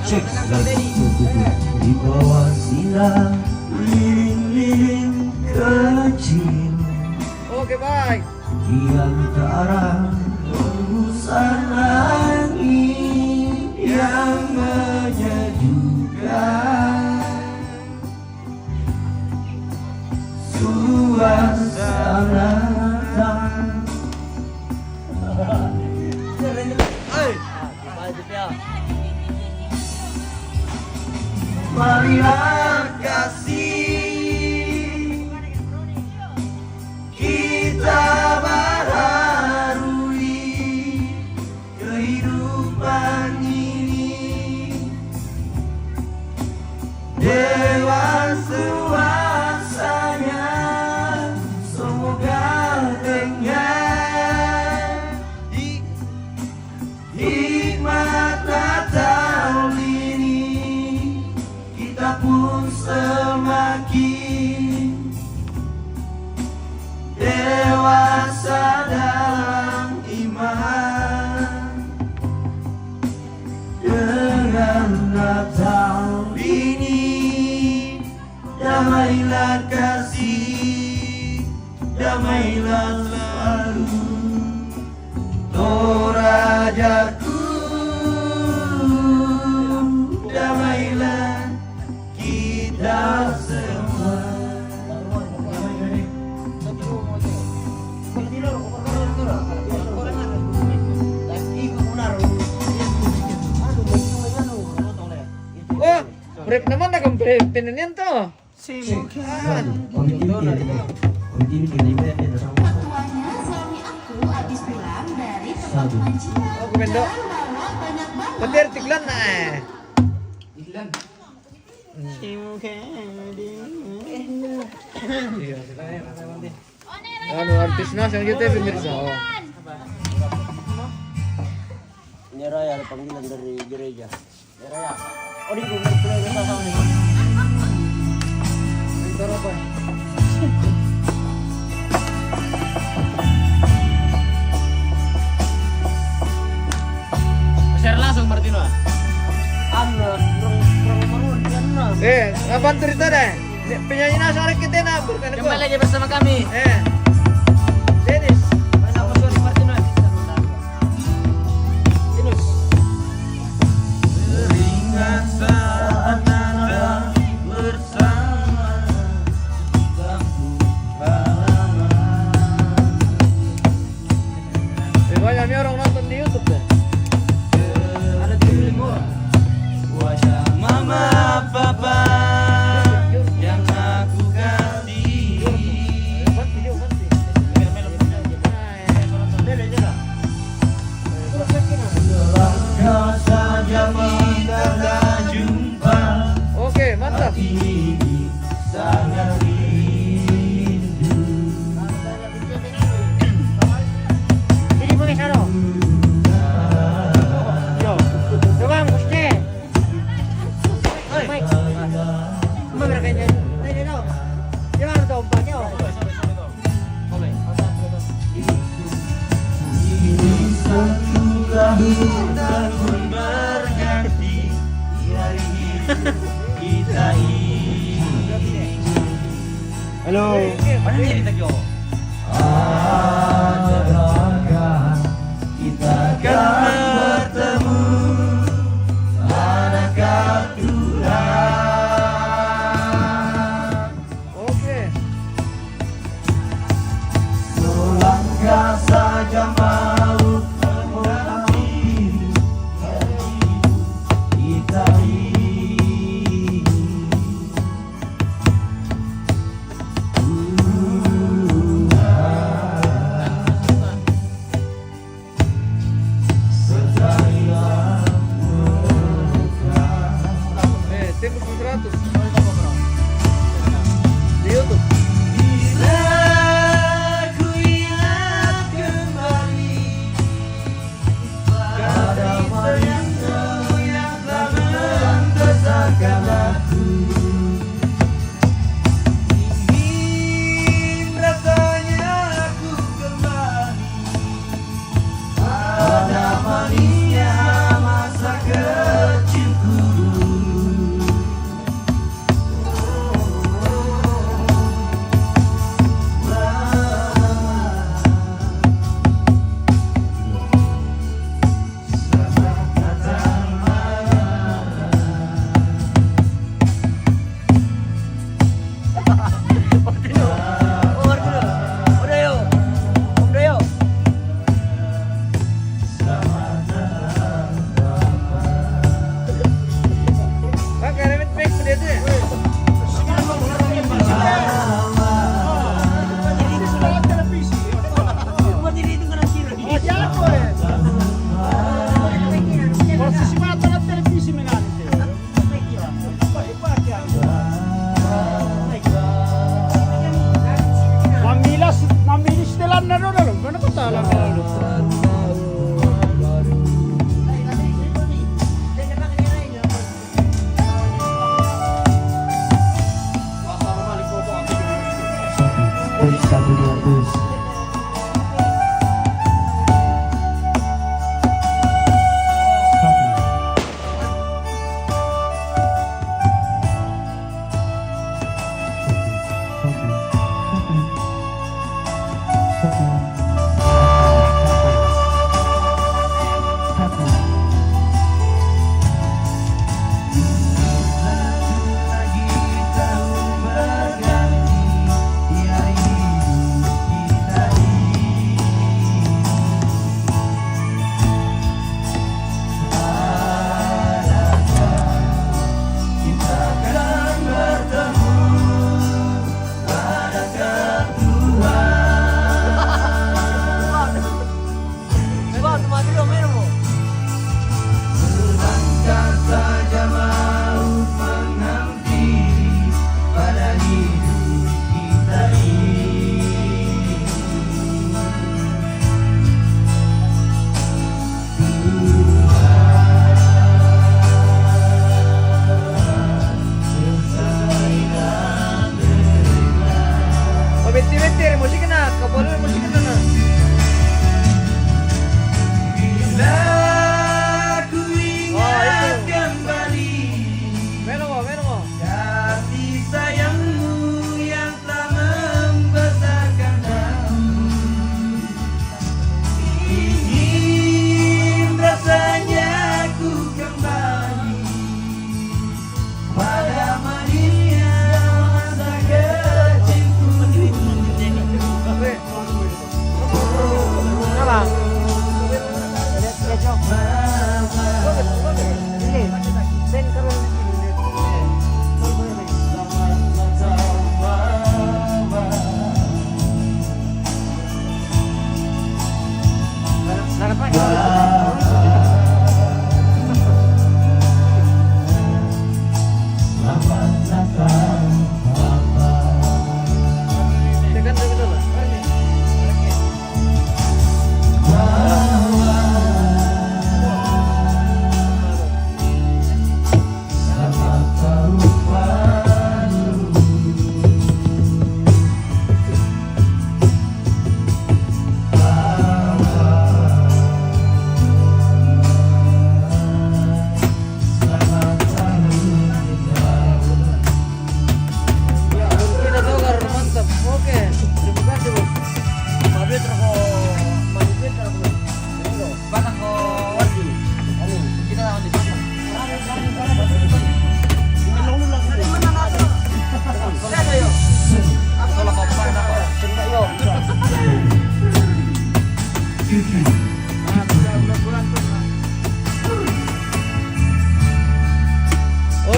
Cek lagi di bawah sinar lilin kecil. Oke, baik. Di antara hembusan angin yang menyejukkan, suasana marilah kasih kita baharui kehidupan ini dengan suasanya. Semoga dengan hikmat Natal ini kita pun semakin dewasa dalam iman. Dengan Natal ini damailah kasih, damailah selalu Torajaku, damailah kita semua. Oh, break naman na kung pinanyan to. Ketuanya suami aku habis pulang dari tempat pemancingan. Oh, kumendo. Bawa banyak banget. Petir tiglan na eh. Iya, anu artis na sa YouTube pemirsa. Oh. Ini Raya ada panggilan dari gereja. Ya Raya. Oh di rumah kita sama nih. Bentar apa? Share langsung Martino. Apa cerita deh? Penyanyi nasional kita na bukan aku. Kembali lagi bersama kami. Dennis. Nama Sony Martino. Tinus. Teringat saat Natal bersama kampung halaman. Banyak orang nonton di YouTube deh. Ada tujuh lima. Wajah mama papa yang aku kasih, selangkah saja kita tak jumpa. Oke, mantap. Ini sangat rindu. Jadi pakai saro. Yo. Coba Gusti. Oi. Mana mereka? Ini tahu. Jangan tahu umpanya. Ini satu tahun berganti hari hidup kita ini. Halo. Mana ini tadi? Adakah kita akan bertemu? Manakah Tuhan? Oke. Selangkah saja mau mengambil kita ini.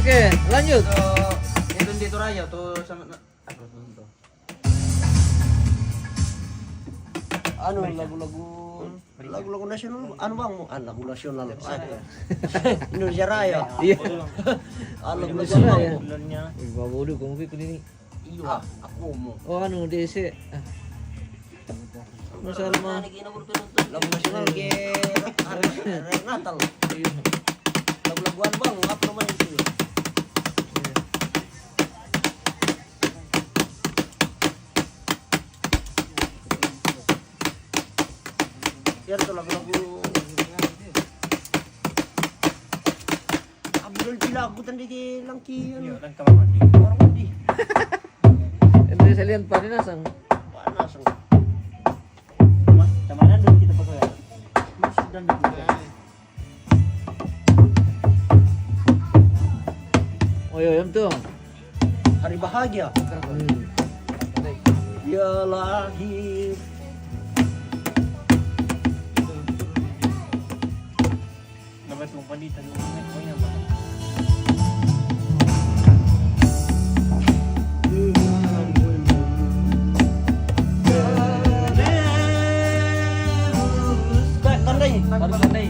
Oke, lanjut. Itu di Raya tuh sama aku tuh. Anu lagu-lagu nasional anu bang lagu nasional Indonesia Raya. Iya. Lagu Indonesia Raya. nasionalnya. Bawa udah kamu pikir ini. Iya, aku mau. Oh anu DC. Masalah mah. Lagu nasional ke hari Natal. Lagu-laguan bang, apa namanya itu? Ya itu lagu-lagu. Abdul Bilagu tadi ke langki. Iya, dan kamar mandi. Kamar mandi. Itu salian panas ang. Panas. Mas, kemana dulu kita pakai ya? Mas sudah dibuka. Oh iya, tuh. Hari bahagia. Dia lahir. Dapat pempanditan pokoknya apa? Tandai.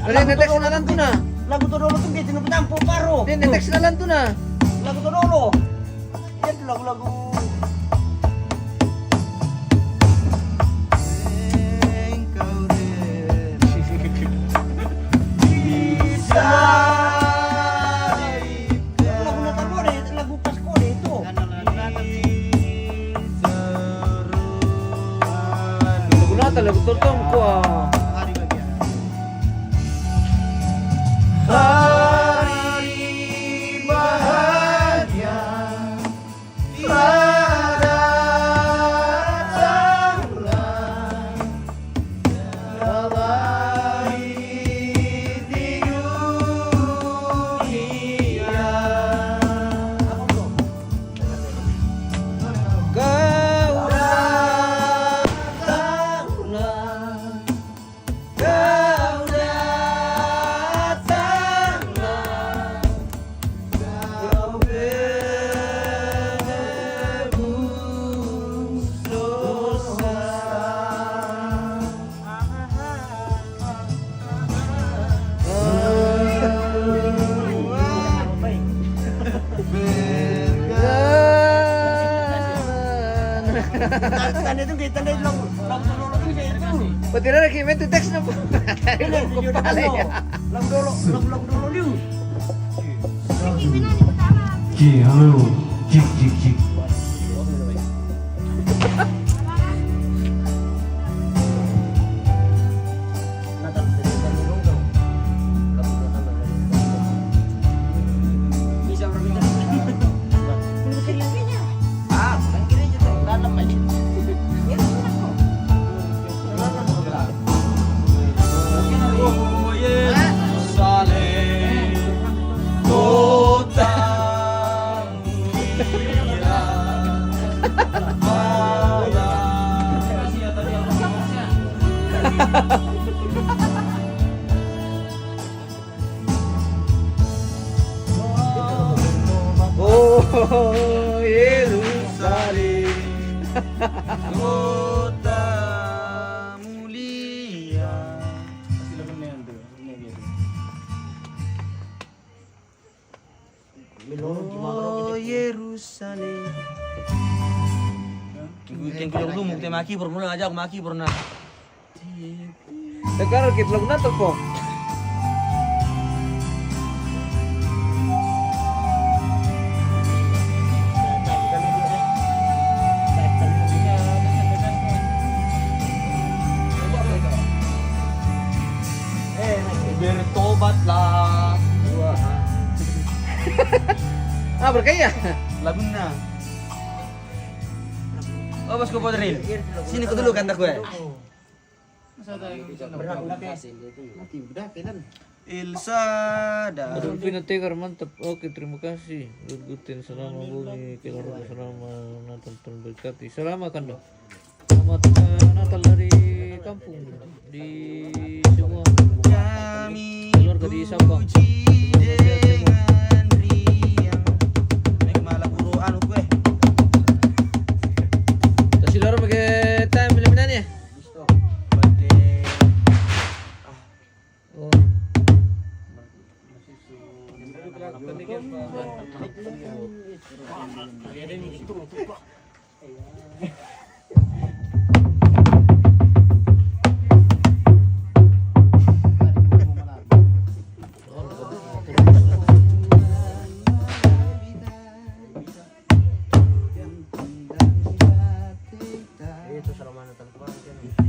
Ada netek sinalan tuh na. Lagu Todolo tuh dia tinu petampo paro. Dia netek sinalan tuh na. Lagu Todolo. Iya tuh lagu-lagu. Lagu Natangkode, lagu Paskode itu. Lagu Natal, lagu Tortong ko ah. Hari bahagia datanglah, lahir di dunia. Kau Datanglah, kau datanglah, kau penebus dosa. Tanda itu kita tanda lagu Todolo tuh kayak itu. Pati na nakimen tu text na po. Ini Kupala ya. lagu Dolo dulu. Ji, halo, jik. Natal dari dong dong. Lagu Natal dari. Bisa berbicara. Ah, kan kiri aja tuh, dalam aja. Oh Yerusalem, kota mulia, Oh, Yerusalem. kota mulia. Oh Yerusalem. Yang kita dulu mukti maki pernah aja aku maki pernah. Sekarang kita lagu Natal po. Bertobatlah. Ah, berkaya. Laguna. Oh, Bos Kopodril. Sini ku dulu kanta gue. Ilsada. Aduh, pinategar mantap. Oke, terima kasih. Gutin selama bumi, keluarga selama Natal terberkati. Selamat kan dong. Selamat Natal dari kampung di semua Kami keluarga di Sabang. puji dengan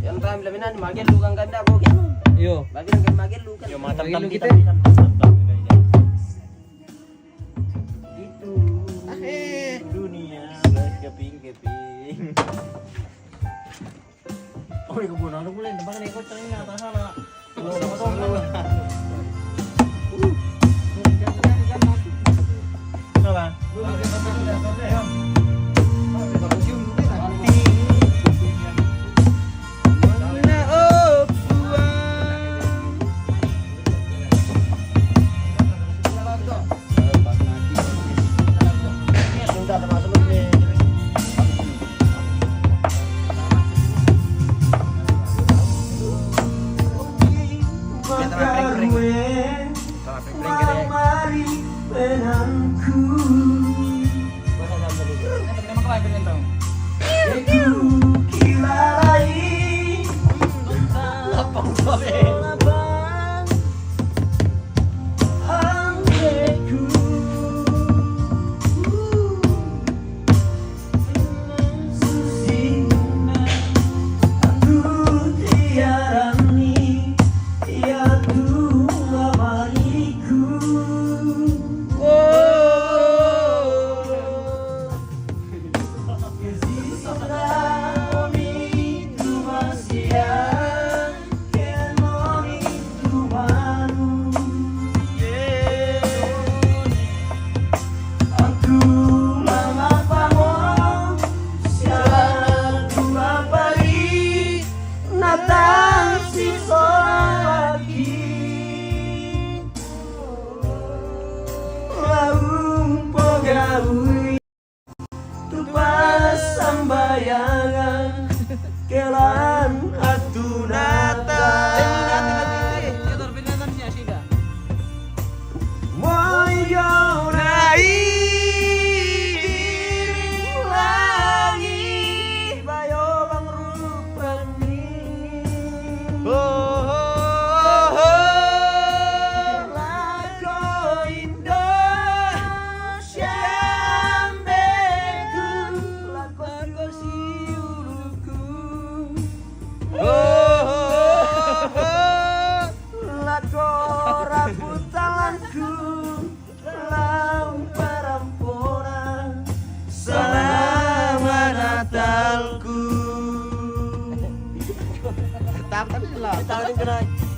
Yang kami laminan magel lugang ganda ko gitu. Yo. Bagi ng magel lugan. Yo, Magilo kita. Itu dunia berkeping-keping. Oh, ini kebun ano pula? Nampak ni ikut tren na sana. Kenapa?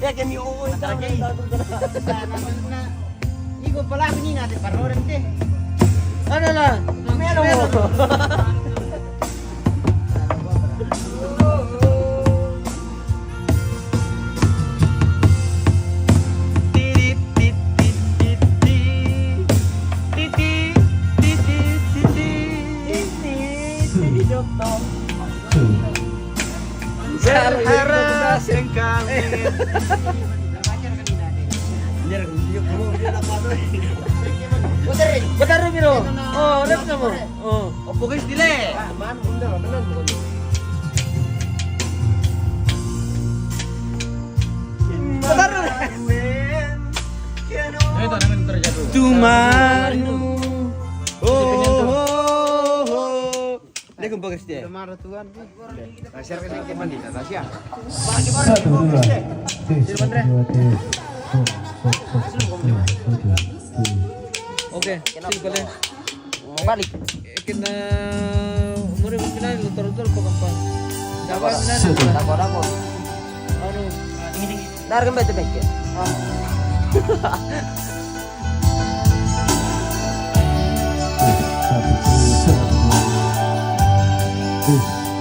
Ya kami oo ito. Igo pala ni natin parorin te. Ano lang? Meron mo. Berharap yang kami. Betar biro. Oh, rep mo. Oh. Opo guys dile. Tumanu. Dia kumpul guys dia. Marah tuan. Tasya kasi ke bandita Tasya. Satu dua, Oke, simple. Mau balik. Kena umur mo pinay lutor-lutor po kampang. Dapat na. Dako. Ano? Dar kan betul betul.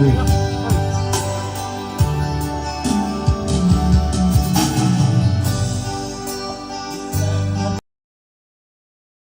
satu,